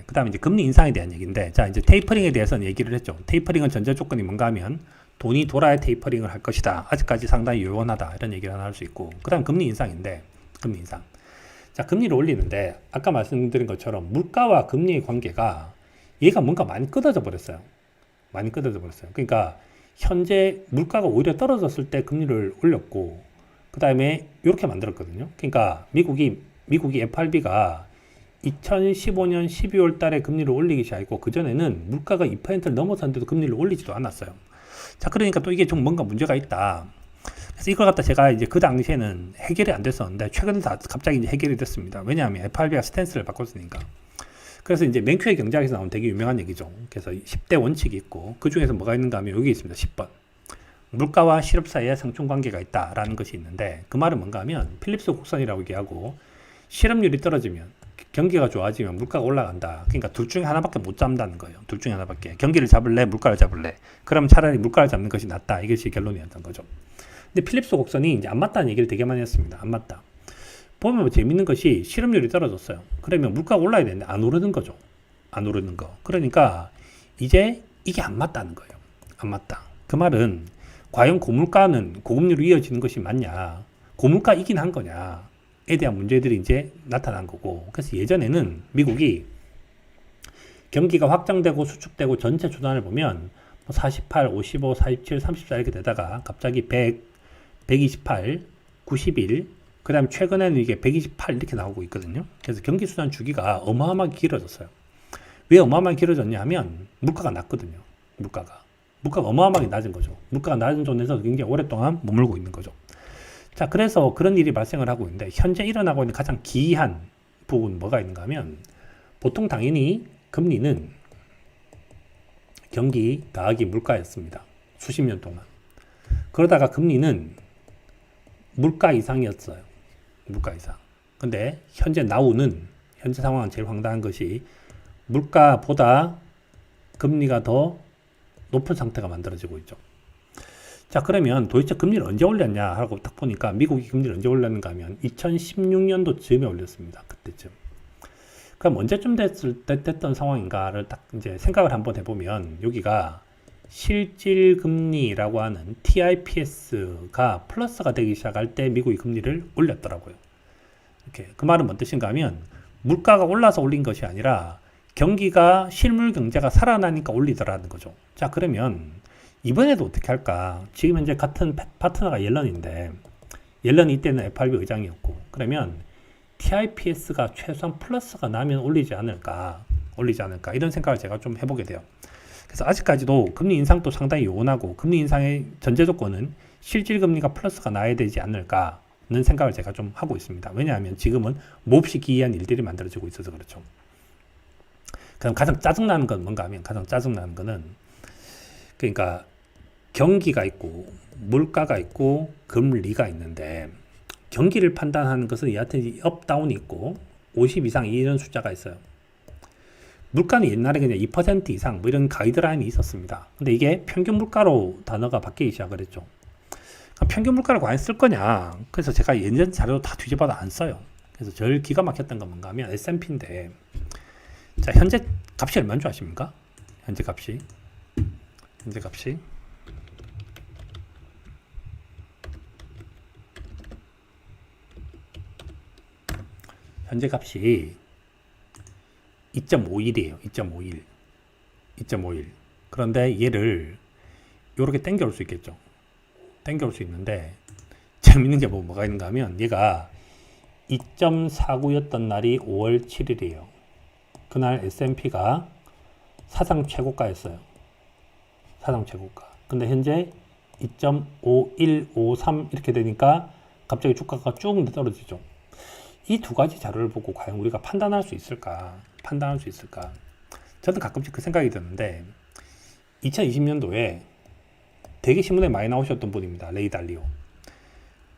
그 다음에 이제 금리 인상에 대한 얘기인데, 자, 이제 테이퍼링에 대해서는 얘기를 했죠. 테이퍼링은 전제 조건이 뭔가 하면 돈이 돌아야 테이퍼링을 할 것이다. 아직까지 상당히 요원하다. 이런 얘기를 하나 할 수 있고, 그 다음 금리 인상인데, 금리 인상. 자, 금리를 올리는데, 아까 말씀드린 것처럼 물가와 금리의 관계가 얘가 뭔가 많이 끊어져 버렸어요. 많이 끊어져 버렸어요. 그러니까 현재 물가가 오히려 떨어졌을 때 금리를 올렸고, 그 다음에 이렇게 만들었거든요. 그러니까 미국이 FRB가 2015년 12월 달에 금리를 올리기 시작했고, 그전에는 물가가 2%를 넘어섰는데도 금리를 올리지도 않았어요. 자, 그러니까 또 이게 좀 뭔가 문제가 있다. 그래서 이걸 갖다 제가 이제 그 당시에는 해결이 안 됐었는데, 최근에 다 갑자기 이제 해결이 됐습니다. 왜냐하면 FRB가 스탠스를 바꿨으니까. 그래서 이제 맨큐의 경제학에서 나온 되게 유명한 얘기죠. 그래서 10대 원칙이 있고, 그 중에서 뭐가 있는가 하면 여기 있습니다. 10번. 물가와 실업 사이에 상충 관계가 있다라는 것이 있는데, 그 말은 뭔가 하면 필립스 곡선이라고 얘기하고, 실업률이 떨어지면, 경기가 좋아지면 물가가 올라간다. 그러니까 둘 중에 하나밖에 못 잡는다는 거예요. 둘 중에 하나밖에. 경기를 잡을래? 물가를 잡을래? 그러면 차라리 물가를 잡는 것이 낫다. 이것이 결론이었던 거죠. 근데 필립스 곡선이 이제 안 맞다는 얘기를 되게 많이 했습니다. 안 맞다. 보면 뭐 재밌는 것이 실업률이 떨어졌어요. 그러면 물가가 올라야 되는데 안 오르는 거죠. 안 오르는 거. 그러니까 이제 이게 안 맞다는 거예요. 안 맞다. 그 말은 과연 고물가는 고금리로 이어지는 것이 맞냐? 고물가이긴 한 거냐? 에 대한 문제들이 이제 나타난 거고. 그래서 예전에는 미국이 경기가 확장되고 수축되고 전체 주단을 보면 48, 55, 47, 34 이렇게 되다가 갑자기 100, 128, 91, 그 다음에 최근에는 이게 128 이렇게 나오고 있거든요. 그래서 경기 수단 주기가 어마어마하게 길어졌어요. 왜 어마어마하게 길어졌냐 하면 물가가 낮거든요. 물가가 어마어마하게 낮은 거죠. 물가가 낮은 존에서 굉장히 오랫동안 머물고 있는 거죠. 자, 그래서 그런 일이 발생을 하고 있는데, 현재 일어나고 있는 가장 기이한 부분 뭐가 있는가 하면, 보통 당연히 금리는 경기 더하기 물가였습니다. 수십 년 동안. 그러다가 금리는 물가 이상이었어요. 물가 이상. 근데 현재 상황은 제일 황당한 것이 물가보다 금리가 더 높은 상태가 만들어지고 있죠. 자, 그러면 도대체 금리를 언제 올렸냐 하고 딱 보니까 미국이 금리를 언제 올렸는가 하면 2016년도쯤에 올렸습니다. 그때쯤. 그럼 언제쯤 됐던 상황인가를 딱 이제 생각을 한번 해보면, 여기가 실질금리라고 하는 TIPS가 플러스가 되기 시작할 때 미국이 금리를 올렸더라고요. 이렇게. 그 말은 뭔 뜻인가 하면, 물가가 올라서 올린 것이 아니라 경기가 실물 경제가 살아나니까 올리더라는 거죠. 자, 그러면 이번에도 어떻게 할까? 지금 현재 같은 파트너가 옐런인데, 옐런이 이때는 FRB 의장이었고, 그러면 TIPS가 최소한 플러스가 나면 올리지 않을까, 이런 생각을 제가 좀 해보게 돼요. 그래서 아직까지도 금리 인상도 상당히 요원하고, 금리 인상의 전제 조건은 실질금리가 플러스가 나야 되지 않을까는 생각을 제가 좀 하고 있습니다. 왜냐하면 지금은 몹시 기이한 일들이 만들어지고 있어서 그렇죠. 그럼 가장 짜증나는 건 뭔가 하면, 그러니까 경기가 있고 물가가 있고 금리가 있는데, 경기를 판단하는 것은 여하튼 업, 다운이 있고 50 이상 이런 숫자가 있어요. 물가는 옛날에 그냥 2% 이상 뭐 이런 가이드라인이 있었습니다. 근데 이게 평균 물가로 단어가 바뀌기 시작을 했죠. 평균 물가를 과연 쓸 거냐? 그래서 제가 예전 자료 다 뒤집어도 안 써요. 그래서 제일 기가 막혔던 건 뭔가 하면 S&P인데, 자, 현재 값이 얼마인 줄 아십니까? 현재 값이 현재 값이 2.51이에요. 2.51. 그런데 얘를 이렇게 당겨올 수 있겠죠. 당겨올 수 있는데, 재밌는 게 뭐가 있는가 하면, 얘가 2.49였던 날이 5월 7일이에요. 그날 S&P가 사상 최고가였어요. 사상 최고가. 근데 현재 2.5153 이렇게 되니까 갑자기 주가가 쭉 떨어지죠. 이 두 가지 자료를 보고 과연 우리가 판단할 수 있을까? 저는 가끔씩 그 생각이 드는데, 2020년도에 되게 신문에 많이 나오셨던 분입니다. 레이 달리오.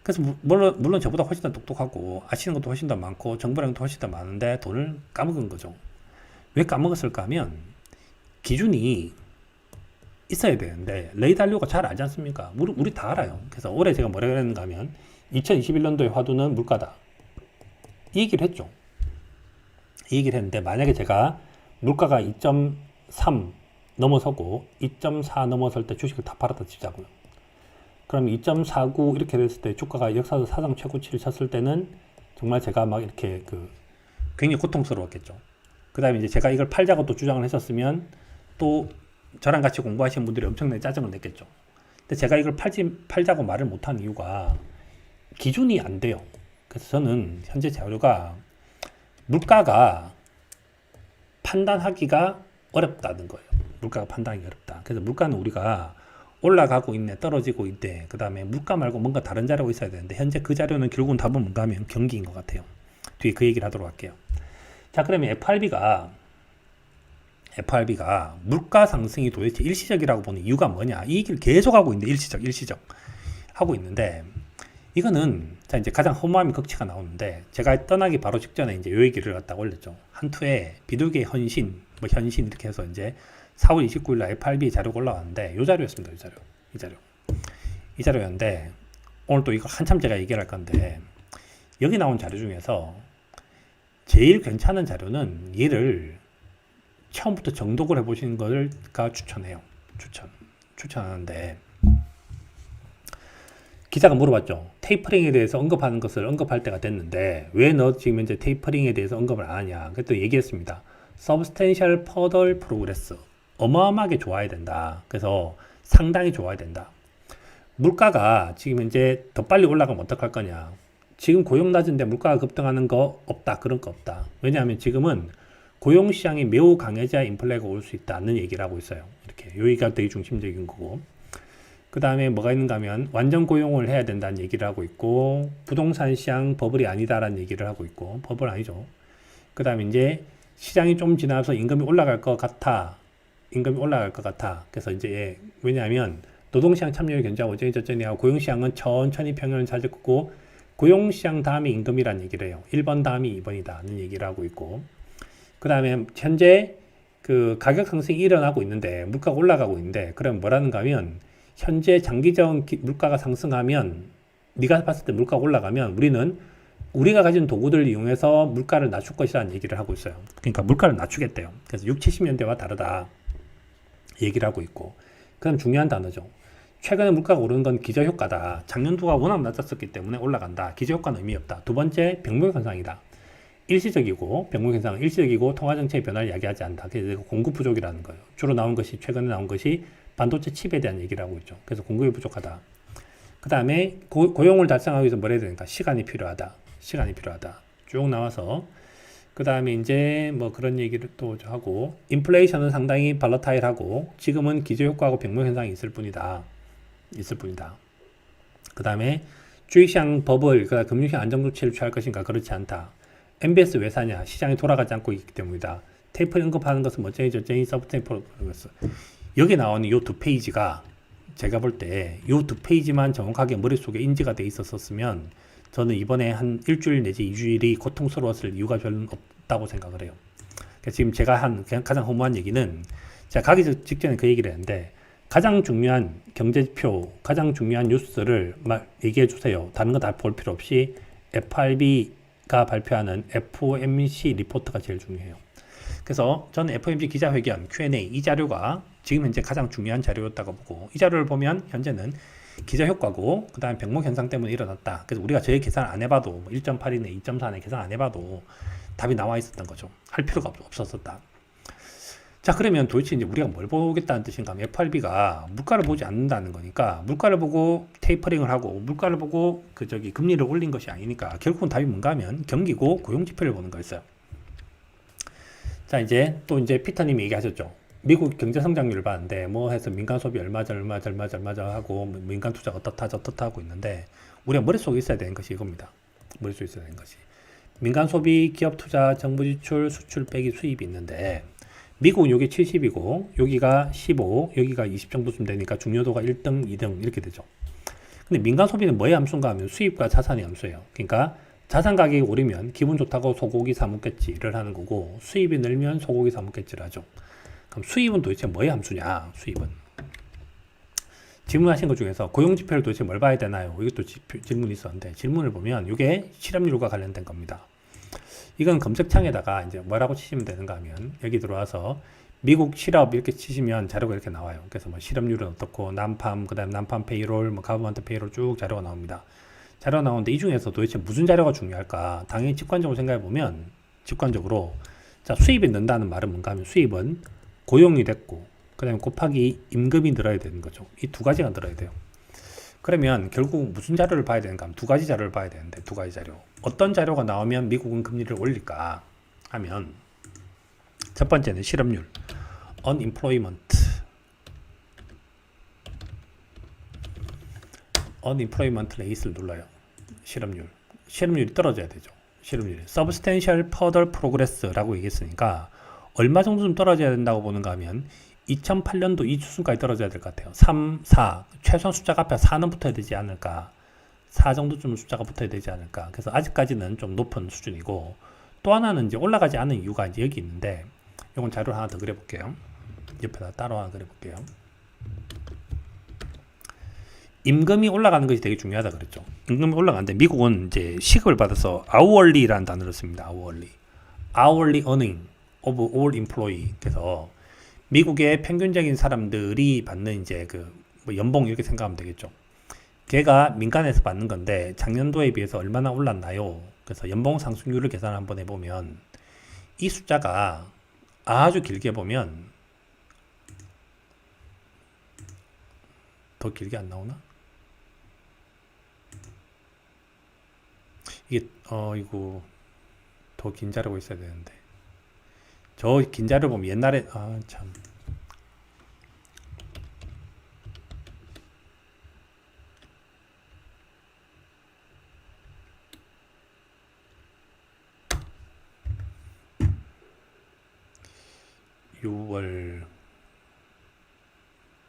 그래서 물론 저보다 훨씬 더 똑똑하고 아시는 것도 훨씬 더 많고 정보량도 훨씬 더 많은데 돈을 까먹은 거죠. 왜 까먹었을까 하면, 기준이 있어야 되는데 레이 달리오가 잘 알지 않습니까? 우리 다 알아요. 그래서 올해 제가 뭐라 그랬는가 하면 2021년도의 화두는 물가다, 이 얘기를 했죠. 이 얘기를 했는데, 만약에 제가 물가가 2.3 넘어서고 2.4 넘어설 때 주식을 다 팔았다 치자고요. 그럼 2.49 이렇게 됐을 때 주가가 역사상 사상 최고치를 쳤을 때는 정말 제가 막 이렇게 굉장히 고통스러웠겠죠. 그 다음에 이제 제가 이걸 팔자고 또 주장을 했었으면 또 저랑 같이 공부하시는 분들이 엄청나게 짜증을 냈겠죠. 근데 제가 이걸 팔자고 말을 못한 이유가 기준이 안 돼요. 그래서 저는 현재 자료가 물가가 판단하기가 어렵다는 거예요. 물가가 판단하기 어렵다. 그래서 물가는 우리가 올라가고 있네, 떨어지고 있대. 그 다음에 물가 말고 뭔가 다른 자료가 있어야 되는데 현재 그 자료는 결국은 답은 뭔가 하면 경기인 것 같아요. 뒤에 그 얘기를 하도록 할게요. 자, 그러면 FRB가 물가 상승이 도대체 일시적이라고 보는 이유가 뭐냐? 이 얘기를 계속 하고 있는데 일시적 하고 있는데 이거는 자 이제 가장 허무함이 극치가 나오는데 제가 떠나기 바로 직전에 이제 요 얘기를 갖다 올렸죠. 한투에 비둘기 헌신 현신 이렇게 해서 이제 4월 29일 날 FRB 자료가 올라왔는데 요 자료였습니다. 이 자료였는데 오늘 또 이거 한참 제가 얘기를 할 건데 여기 나온 자료 중에서 제일 괜찮은 자료는 얘를 처음부터 정독을 해보시는 걸가 추천해요. 추천하는데 기자가 물어봤죠. 테이퍼링에 대해서 언급하는 것을 언급할 때가 됐는데 왜 너 지금 현재 테이퍼링에 대해서 언급을 안 하냐. 그랬더니 얘기했습니다. Substantial further progress. 어마어마하게 좋아야 된다. 그래서 상당히 좋아야 된다. 물가가 지금 현재 더 빨리 올라가면 어떡할 거냐. 지금 고용 낮은데 물가가 급등하는 거 없다. 그런 거 없다. 왜냐하면 지금은 고용시장이 매우 강해져야 인플레가 올 수 있다는 얘기를 하고 있어요. 이렇게 요 얘기가 되게 중심적인 거고. 그 다음에 뭐가 있는가 하면 완전 고용을 해야 된다는 얘기를 하고 있고 부동산 시장 버블이 아니다라는 얘기를 하고 있고 버블 아니죠. 그 다음에 이제 시장이 좀 지나서 임금이 올라갈 것 같아. 그래서 이제 왜냐하면 노동시장 참여율 견제하고 어쩌니 하고 고용시장은 천천히 평균을 찾을 거고 고용시장 다음이 임금이라는 얘기를 해요. 1번 다음이 2번이다는 얘기를 하고 있고 그 다음에 현재 그 가격 상승이 일어나고 있는데 물가가 올라가고 있는데 그럼 뭐라는가 하면 현재 장기적 물가가 상승하면 네가 봤을 때 물가가 올라가면 우리가 가진 도구들을 이용해서 물가를 낮출 것이라는 얘기를 하고 있어요. 그러니까 물가를 낮추겠대요. 그래서 60, 70년대와 다르다 얘기를 하고 있고 그 다음 중요한 단어죠. 최근에 물가가 오르는 건 기저효과다. 작년도가 워낙 낮았었기 때문에 올라간다. 기저효과는 의미 없다. 두 번째 병목 현상이다. 병목 현상은 일시적이고 통화정책의 변화를 이야기하지 않는다. 그래서 공급 부족이라는 거예요. 주로 나온 것이 최근에 나온 것이 반도체 칩에 대한 얘기를 하고 있죠. 그래서 공급이 부족하다. 그 다음에 고용을 달성하기 위해서 뭘 해야 되는가? 시간이 필요하다. 쭉 나와서 그 다음에 이제 뭐 그런 얘기를 또 하고 인플레이션은 상당히 발러타일하고 지금은 기저효과하고 병목 현상이 있을 뿐이다. 그 다음에 주식시장 버블, 그다음 금융시장 안정조치를 취할 것인가? 그렇지 않다. MBS 왜 사냐? 시장이 돌아가지 않고 있기 때문이다. 테이퍼링 언급하는 것은 뭐쟁이 저쟁이 서브테이퍼로 보였어. 여기 나오는 요 두 페이지가 제가 볼 때 요 두 페이지만 정확하게 머릿속에 인지가 돼 있었으면 저는 이번에 한 일주일 내지 2주일이 고통스러웠을 이유가 별로 없다고 생각을 해요. 그러니까 지금 제가 한 가장 허무한 얘기는 제가 가기 직전에 그 얘기를 했는데 가장 중요한 경제지표, 가장 중요한 뉴스를 얘기해 주세요. 다른 거 다 볼 필요 없이 FRB가 발표하는 FOMC 리포트가 제일 중요해요. 그래서 저는 FOMC 기자회견 Q&A 이 자료가 지금 현재 가장 중요한 자료였다고 보고 이 자료를 보면 현재는 기저효과고 그 다음에 병목 현상 때문에 일어났다. 그래서 우리가 저희 계산 안 해봐도 1.8이네 2.4네 계산 안 해봐도 답이 나와 있었던 거죠. 할 필요가 없었다. 자 그러면 도대체 이제 우리가 뭘 보겠다는 뜻인가 하면 FRB가 물가를 보지 않는다는 거니까 물가를 보고 테이퍼링을 하고 물가를 보고 금리를 올린 것이 아니니까 결국은 답이 뭔가 하면 경기고 고용지표를 보는 거였어요. 자 이제 피터님이 얘기하셨죠. 미국 경제 성장률을 봤는데 뭐 해서 민간 소비 얼마자 하고 민간 투자 어떻다 하고 있는데 우리가 머릿속에 있어야 되는 것이 이겁니다. 민간 소비, 기업 투자, 정부 지출, 수출 빼기 수입이 있는데 미국은 여기 70이고 여기가 15, 여기가 20 정도쯤 되니까 중요도가 1등, 2등 이렇게 되죠. 근데 민간 소비는 뭐의 함수인가 하면 수입과 자산의 함수예요. 그러니까 자산 가격이 오르면 기분 좋다고 소고기 사 먹겠지를 하는 거고 수입이 늘면 소고기 사 먹겠지를 하죠. 그럼 수입은 도대체 뭐의 함수냐? 질문하신 것 중에서 고용지표를 도대체 뭘 봐야 되나요? 이것도 질문이 있었는데 질문을 보면 이게 실업률과 관련된 겁니다. 이건 검색창에다가 이제 뭐라고 치시면 되는가 하면 여기 들어와서 미국 실업 이렇게 치시면 자료가 이렇게 나와요. 그래서 뭐 실업률은 어떻고 난팜, 그다음 난팜 페이롤, 뭐 가버먼트 페이롤 쭉 자료가 나옵니다. 자료가 나오는데 이 중에서 도대체 무슨 자료가 중요할까? 당연히 직관적으로 생각해 보면 직관적으로 자, 수입이 는다는 말은 뭔가 하면 수입은 고용이 됐고 그다음에 곱하기 임금이 늘어야 되는 거죠. 이 두 가지가 늘어야 돼요. 그러면 결국 무슨 자료를 봐야 되는가 하면 두 가지 자료를 봐야 되는데 두 가지 자료. 어떤 자료가 나오면 미국은 금리를 올릴까 하면 첫 번째는 실업률, unemployment rate를 눌러요. 실업률이 떨어져야 되죠. 실업률이 substantial further progress라고 얘기했으니까 얼마 정도 좀 떨어져야 된다고 보는가 하면 2008년도 이 수준까지 떨어져야 될 것 같아요. 3, 4 최소한 숫자가 앞에 4는 붙어야 되지 않을까. 4 정도쯤 숫자가 붙어야 되지 않을까. 그래서 아직까지는 좀 높은 수준이고 또 하나는 이제 올라가지 않은 이유가 이제 여기 있는데 이건 자료를 하나 더 그려볼게요. 옆에다 따로 하나 그려볼게요. 임금이 올라가는 것이 되게 중요하다 그랬죠. 임금이 올라가는데 미국은 이제 시급을 받아서 hourly라는 단어를 씁니다. hourly earning of all employee. 그래서 미국의 평균적인 사람들이 받는 이제 뭐 연봉 이렇게 생각하면 되겠죠. 걔가 민간에서 받는 건데 작년도에 비해서 얼마나 올랐나요? 그래서 연봉 상승률을 계산을 한번 해보면 이 숫자가 아주 길게 보면 더 길게 안 나오나? 이게 이거 더 긴 자료가 있어야 되는데 저 긴 자료 보면 옛날에 참 6월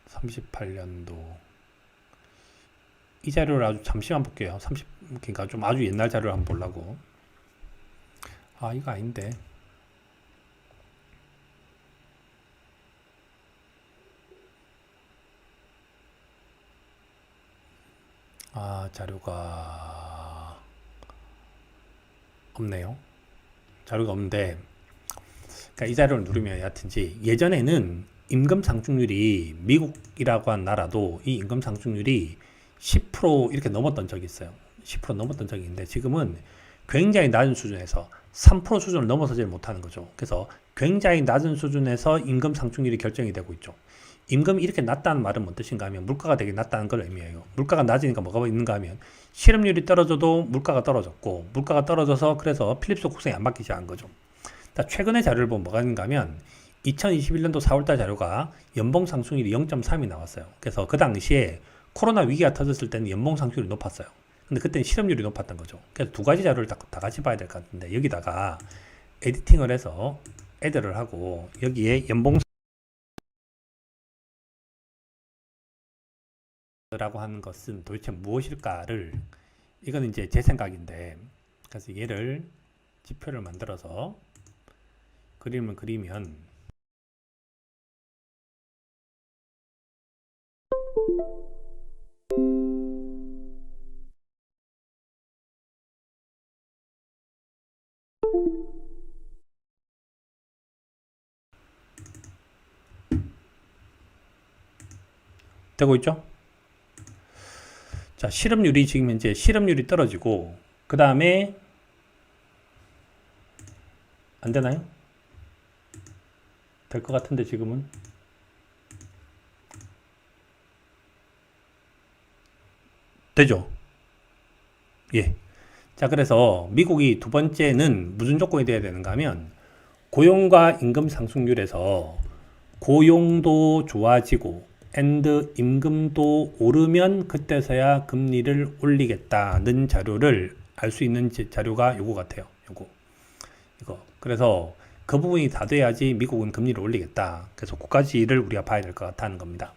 38년도 이 자료를 아주 잠시만 볼게요. 그러니까 좀 아주 옛날 자료를 한번 보려고. 이거 아닌데. 자료가 없네요. 자료가 없는데 그러니까 이 자료를 누르면 여하튼지 예전에는 임금 상승률이 미국이라고 한 나라도 이 임금 상승률이 10% 이렇게 넘었던 적이 있어요. 10% 넘었던 적이 있는데 지금은 굉장히 낮은 수준에서 3% 수준을 넘어서질 못하는 거죠. 그래서 굉장히 낮은 수준에서 임금 상승률이 결정이 되고 있죠. 임금이 이렇게 낮다는 말은 뭔 뜻인가 하면 물가가 되게 낮다는 걸 의미해요. 물가가 낮으니까 뭐가 있는가 하면 실업률이 떨어져도 물가가 떨어졌고 물가가 떨어져서 그래서 필립스 곡선이 안 바뀌지 않은 거죠. 최근의 자료를 보면 뭐가 있는가 하면 2021년도 4월달 자료가 연봉 상승률이 0.3이 나왔어요. 그래서 그 당시에 코로나 위기가 터졌을 때는 연봉 상승률이 높았어요. 근데 그때는 실업률이 높았던 거죠. 그래서 두 가지 자료를 다 같이 봐야 될 것 같은데 여기다가 에디팅을 해서 애드를 하고 여기에 연봉 라고 하는 것은 도대체 무엇일까를 이건 이제 제 생각인데 그래서 얘를 지표를 만들어서 그림을 그리면 되고 있죠? 자, 실업률이 지금 현재 실업률이 떨어지고 그 다음에 안 되나요? 될 것 같은데 지금은 되죠? 예. 자, 그래서 미국이 두 번째는 무슨 조건이 돼야 되는가 하면 고용과 임금 상승률에서 고용도 좋아지고 임금도 오르면 그때서야 금리를 올리겠다는 자료를 알 수 있는 자료가 요거 같아요. 이거. 그래서 그 부분이 다 돼야지 미국은 금리를 올리겠다. 그래서 그까지를 우리가 봐야 될 것 같다는 겁니다.